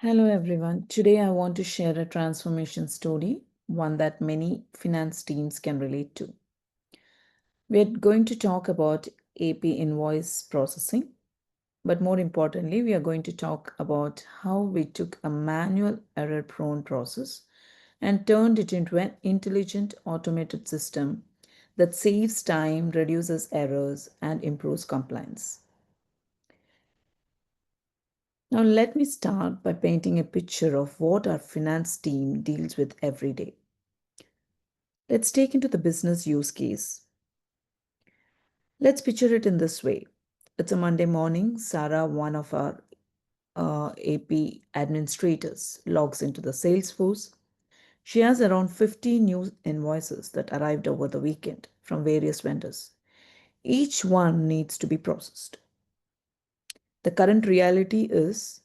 Hello everyone. Today I want to share a transformation story, one that many finance teams can relate to. We're going to talk about AP invoice processing, but more importantly, we are going to talk about how we took a manual error-prone process and turned it into an intelligent automated system that saves time, reduces errors, and improves compliance. Now, let me start by painting a picture of what our finance team deals with every day. Let's take into the business use case. Let's picture it in this way. It's a Monday morning. Sarah, one of our AP administrators, logs into the Salesforce. She has around 50 new invoices that arrived over the weekend from various vendors. Each one needs to be processed. The current reality is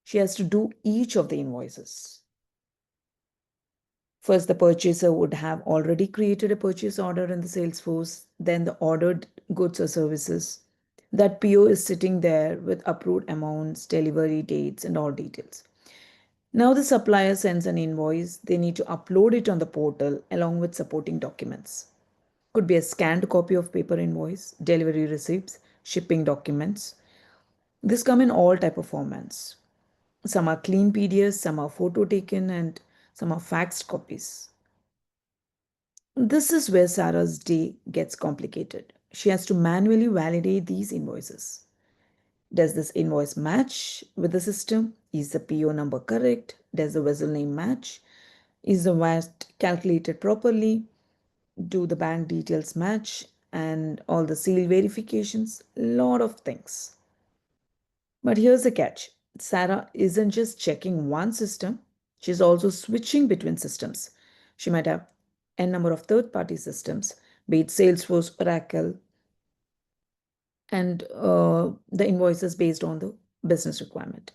she has to do each of the invoices. First, the purchaser would have already created a purchase order in the Salesforce, then the ordered goods or services. That PO is sitting there with approved amounts, delivery dates, and all details. Now the supplier sends an invoice. They need to upload it on the portal along with supporting documents. Could be a scanned copy of paper invoice, delivery receipts, shipping documents. These come in all type of formats. Some are clean PDFs, some are photo taken, and some are faxed copies. This is where Sarah's day gets complicated. She has to manually validate these invoices. Does this invoice match with the system? Is the PO number correct? Does the vessel name match? Is the VAT calculated properly? Do the bank details match? And all the seal verifications? Lot of things. But here's the catch. Sarah isn't just checking one system, she's also switching between systems. She might have a number of third-party systems, be it Salesforce, Oracle, and the invoices based on the business requirement.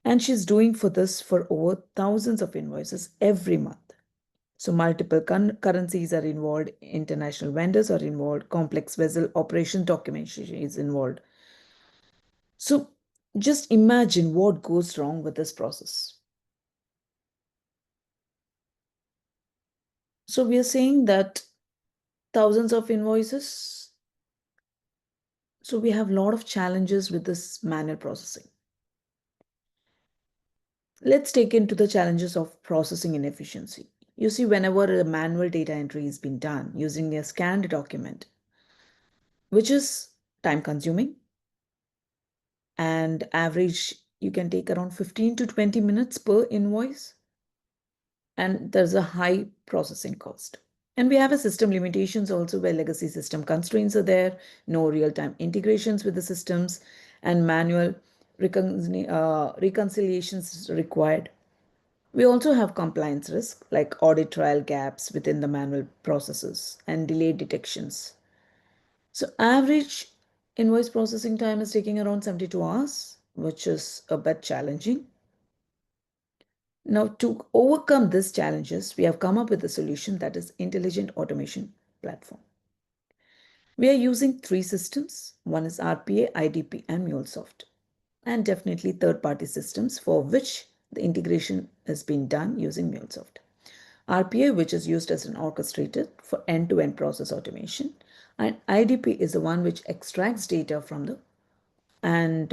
And she's doing for this for over thousands of invoices every month. So multiple currencies are involved, international vendors are involved, complex vessel operation documentation is involved. So just imagine what goes wrong with this process. So we are saying that thousands of invoices. So we have a lot of challenges with this manual processing. Let's take into the challenges of processing inefficiency. You see, whenever a manual data entry is being done using a scanned document, which is time consuming and average, you can take around 15 to 20 minutes per invoice, and there's a high processing cost. And we have a system limitations also where legacy system constraints are there, no real-time integrations with the systems, and manual reconciliations required. We also have compliance risk like audit trial gaps within the manual processes and delayed detections. So average invoice processing time is taking around 72 hours, which is a bit challenging. Now, to overcome these challenges, we have come up with a solution that is intelligent automation platform. We are using three systems. One is RPA, IDP, and MuleSoft, and definitely third-party systems for which the integration is being done using MuleSoft. RPA, which is used as an orchestrator for end-to-end process automation, and IDP is the one which extracts data from the and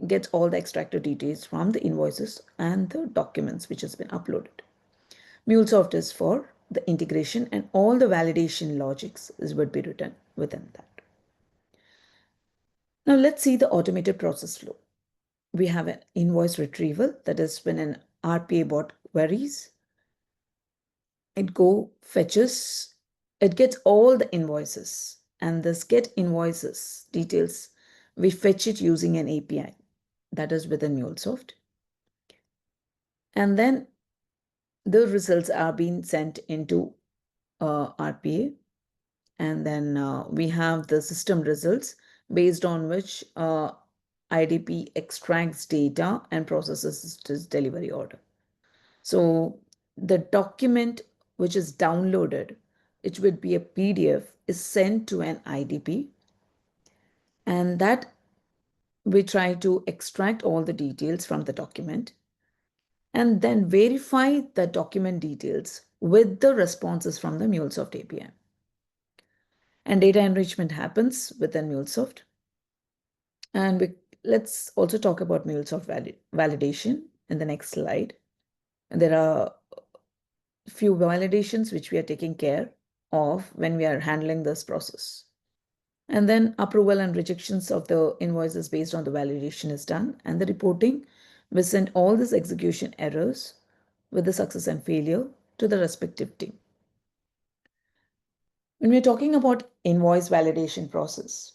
gets all the extracted details from the invoices and the documents which has been uploaded. MuleSoft is for the integration and all the validation logics would be written within that. Now let's see the automated process flow. We have an invoice retrieval, that is when an RPA bot queries, it gets all the invoices, and this get invoices details, we fetch it using an API that is within MuleSoft. And then the results are being sent into RPA. And then we have the system results based on which IDP extracts data and processes this delivery order. So the document which is downloaded, it would be a PDF, is sent to an IDP, and that we try to extract all the details from the document and then verify the document details with the responses from the MuleSoft API. And data enrichment happens within MuleSoft. And let's also talk about MuleSoft validation in the next slide. And there are few validations which we are taking care of when we are handling this process. And then approval and rejections of the invoices based on the validation is done. And the reporting, we send all these execution errors with the success and failure to the respective team. When we're talking about invoice validation process,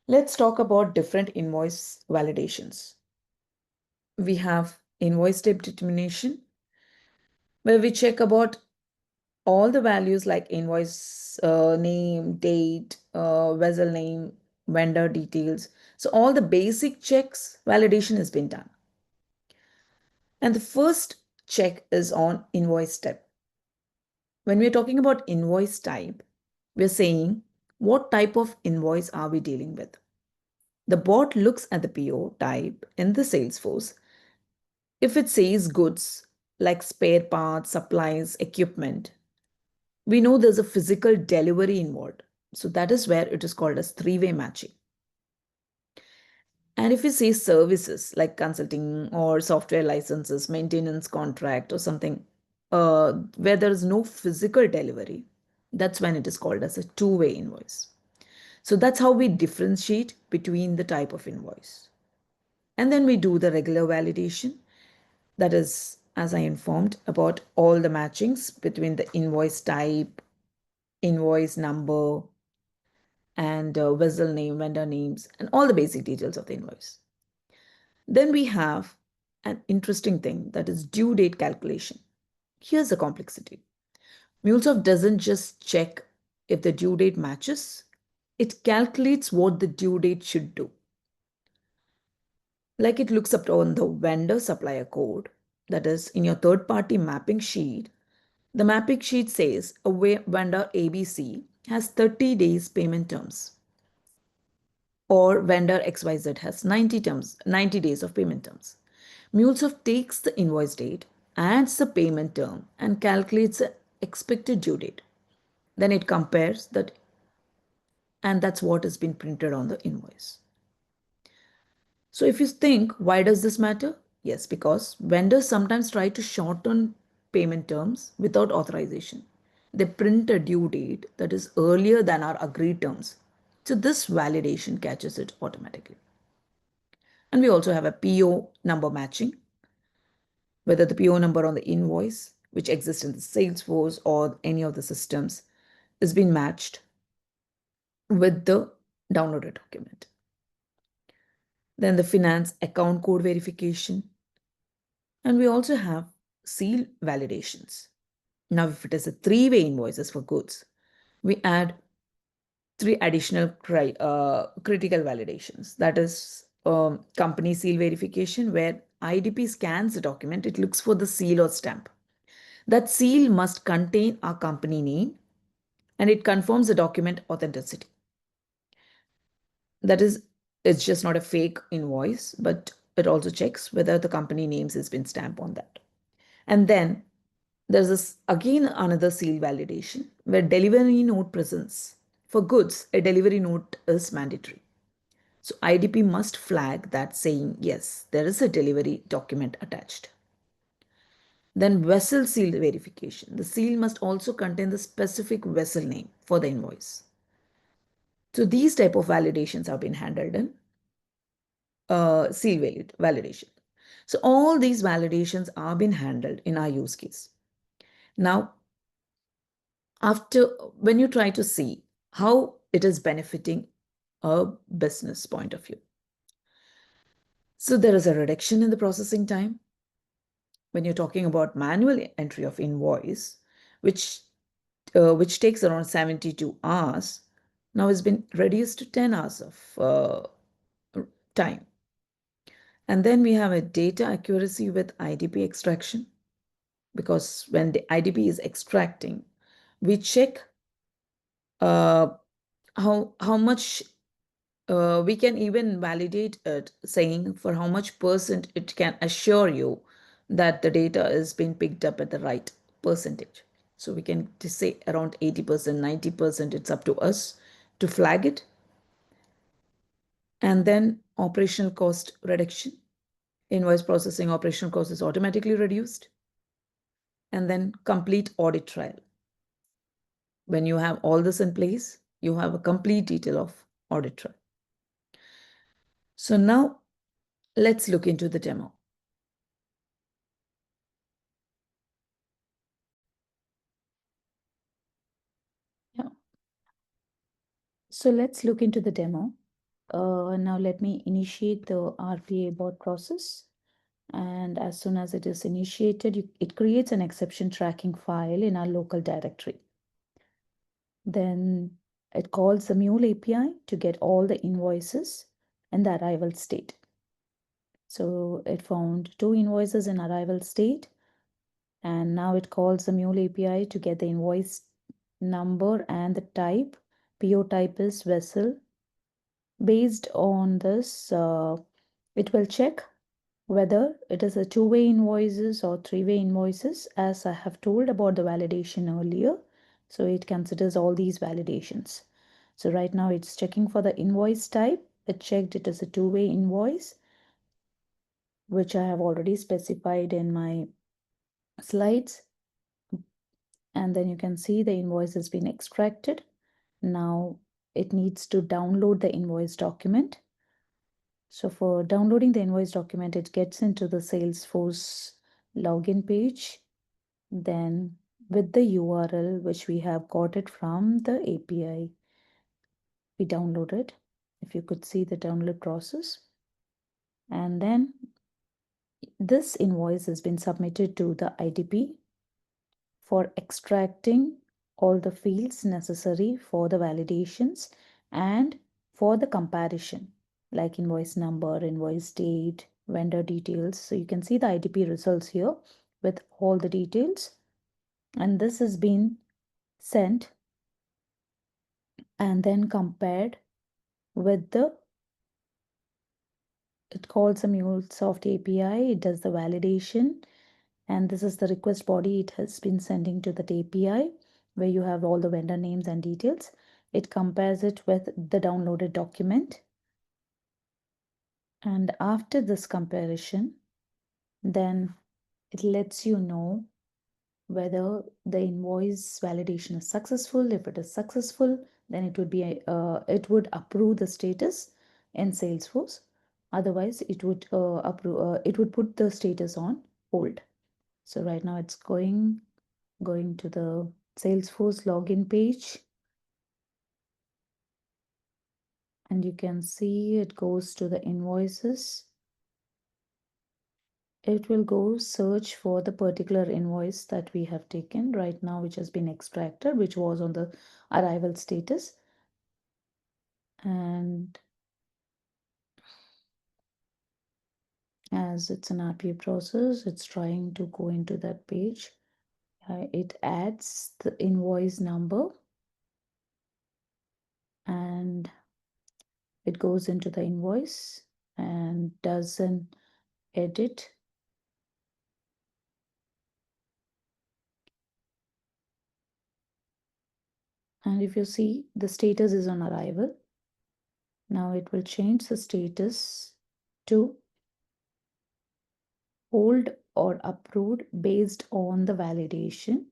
let's talk about different invoice validations. We have invoice type determination, where we check about all the values like invoice name, date, vessel name, vendor details. So all the basic checks, validation has been done. And the first check is on invoice type. When we're talking about invoice type, we're saying what type of invoice are we dealing with? The bot looks at the PO type in the Salesforce. If it says goods like spare parts, supplies, equipment, we know there's a physical delivery involved. So that is where it is called as three-way matching. And if you say services like consulting or software licenses, maintenance contract or something where there is no physical delivery, that's when it is called as a two-way invoice. So that's how we differentiate between the type of invoice. And then we do the regular validation. That is, as I informed, about all the matchings between the invoice type, invoice number, and vessel name, vendor names, and all the basic details of the invoice. Then we have an interesting thing, that is due date calculation. Here's the complexity. MuleSoft doesn't just check if the due date matches, it calculates what the due date should do. Like it looks up on the vendor supplier code, that is in your third party mapping sheet. The mapping sheet says a vendor ABC has 30 days payment terms, or vendor XYZ has 90 days of payment terms. MuleSoft takes the invoice date, adds the payment term, and calculates the expected due date. Then it compares that, and that's what has been printed on the invoice. So if you think, why does this matter? Yes, because vendors sometimes try to shorten payment terms without authorization. They print a due date that is earlier than our agreed terms. So this validation catches it automatically. And we also have a PO number matching, whether the PO number on the invoice, which exists in the Salesforce or any of the systems, is being matched with the downloaded document. Then the finance account code verification. And we also have seal validations. Now, if it is a three-way invoices for goods, we add three additional critical validations. That is company seal verification, where IDP scans the document, it looks for the seal or stamp. That seal must contain our company name and it confirms the document authenticity. That is, it's just not a fake invoice, but it also checks whether the company names has been stamped on that. And then there's this again another seal validation where delivery note presence. For goods, a delivery note is mandatory. So IDP must flag that saying, yes, there is a delivery document attached. Then vessel seal verification. The seal must also contain the specific vessel name for the invoice. So these type of validations have been handled in seal validation. So all these validations are being handled in our use case. Now, after when you try to see how it is benefiting a business point of view. So there is a reduction in the processing time. When you're talking about manual entry of invoice, which takes around 72 hours, now has been reduced to 10 hours of time. And then we have a data accuracy with IDP extraction, because when the IDP is extracting, we check how much We can even validate it, saying for how much percent it can assure you that the data is being picked up at the right percentage. So we can just say around 80%, 90%, it's up to us to flag it. And then operational cost reduction. Invoice processing operational cost is automatically reduced. And then complete audit trail. When you have all this in place, you have a complete detail of audit trail. So now let's look into the demo. Yeah. So let's look into the demo. Now let me initiate the RPA bot process. And as soon as it is initiated, it creates an exception tracking file in our local directory. Then it calls the Mule API to get all the invoices and the arrival state. So it found 2 invoices in arrival state. And now it calls the Mule API to get the invoice number and the type. PO type is vessel. Based on this, it will check whether it is a two-way invoices or three-way invoices, as I have told about the validation earlier. So it considers all these validations. So right now it's checking for the invoice type. It checked it is a two-way invoice, which I have already specified in my slides. And then you can see the invoice has been extracted. Now it needs to download the invoice document. So for downloading the invoice document, it gets into the Salesforce login page. Then with the URL, which we have got it from the API, we download it. If you could see the download process. And then this invoice has been submitted to the IDP for extracting all the fields necessary for the validations and for the comparison, like invoice number, invoice date, vendor details. So you can see the IDP results here with all the details. And this has been sent and then compared with it calls a MuleSoft API, it does the validation, and this is the request body it has been sending to that API, where you have all the vendor names and details. It compares it with the downloaded document. And after this comparison, then it lets you know whether the invoice validation is successful. If it is successful, then it would approve the status in Salesforce. Otherwise, it would put the status on hold. So right now it's going to the Salesforce login page, and you can see it goes to the invoices. It will go search for the particular invoice that we have taken right now, which has been extracted, which was on the arrival status. And as it's an RPA process, it's trying to go into that page. It adds the invoice number and it goes into the invoice and does an edit. And if you see, the status is on arrival. Now it will change the status to hold or approved based on the validation.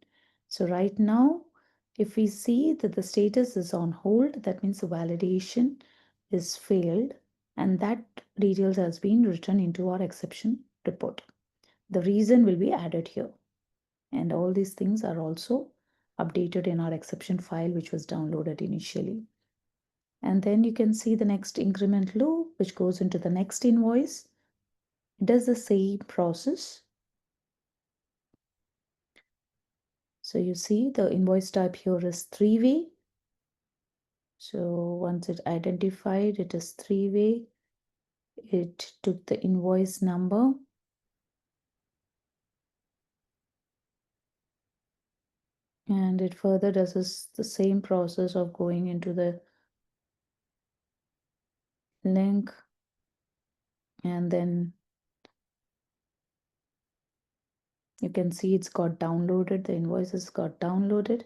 So right now, if we see that the status is on hold, that means the validation is failed, and that details has been written into our exception report. The reason will be added here. And all these things are also updated in our exception file, which was downloaded initially. And then you can see the next increment loop, which goes into the next invoice. It does the same process. So you see the invoice type here is three-way. So once it identified it is three-way, it took the invoice number and it further does the same process of going into the link, and then you can see it's got downloaded, the invoices got downloaded.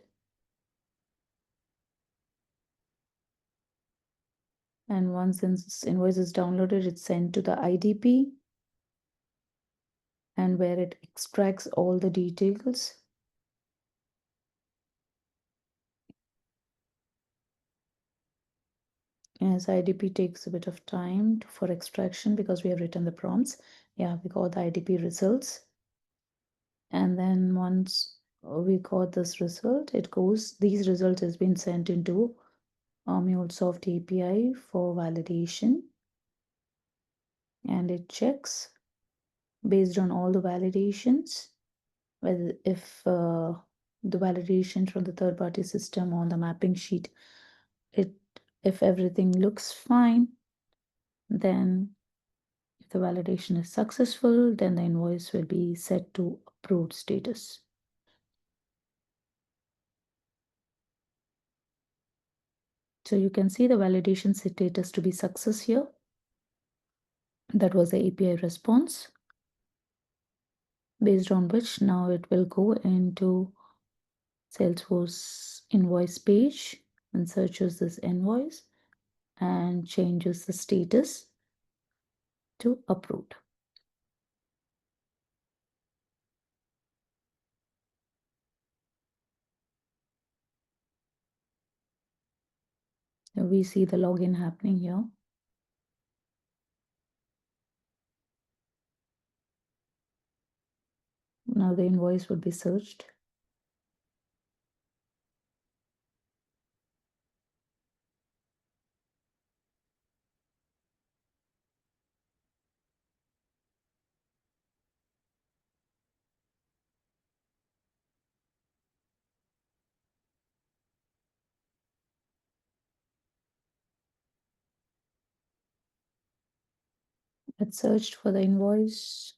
And once this invoice is downloaded, it's sent to the IDP, and where it extracts all the details. As IDP takes a bit of time for extraction because we have written the prompts. Yeah, we got the IDP results. And then once we got this result, these results has been sent into MuleSoft API for validation. And it checks based on all the validations, whether if the validation from the third-party system on the mapping sheet, if everything looks fine, then if the validation is successful, then the invoice will be set to approved status. So you can see the validation status to be success here. That was the API response, based on which now it will go into Salesforce invoice page and searches this invoice and changes the status to approved. We see the login happening here. Now the invoice would be searched. It searched for the invoice.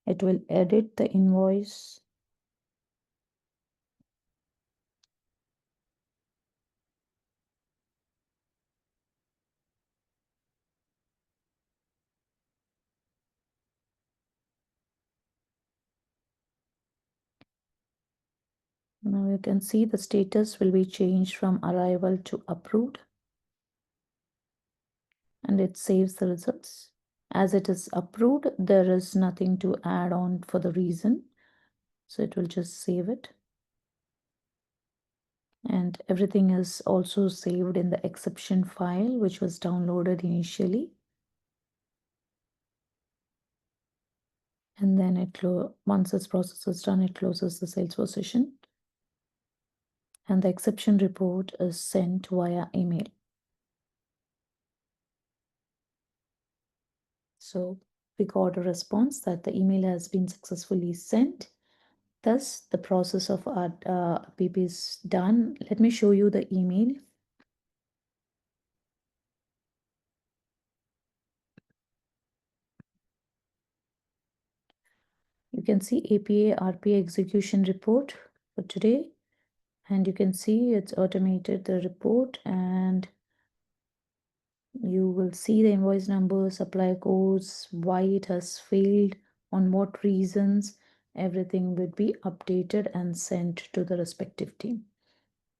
It will edit the invoice. Now you can see the status will be changed from arrival to approved, and it saves the results. As it is approved, there is nothing to add on for the reason, so it will just save it. And everything is also saved in the exception file, which was downloaded initially. And then once this process is done, it closes the Salesforce session. And the exception report is sent via email. So we got a response that the email has been successfully sent. Thus, the process of our PP is done. Let me show you the email. You can see APA RPA execution report for today. And you can see it's automated the report, and you will see the invoice number, supply codes, why it has failed, on what reasons. Everything will be updated and sent to the respective team.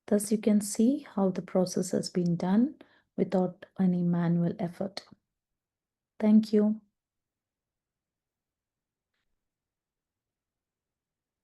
Thus, you can see how the process has been done without any manual effort. Thank you.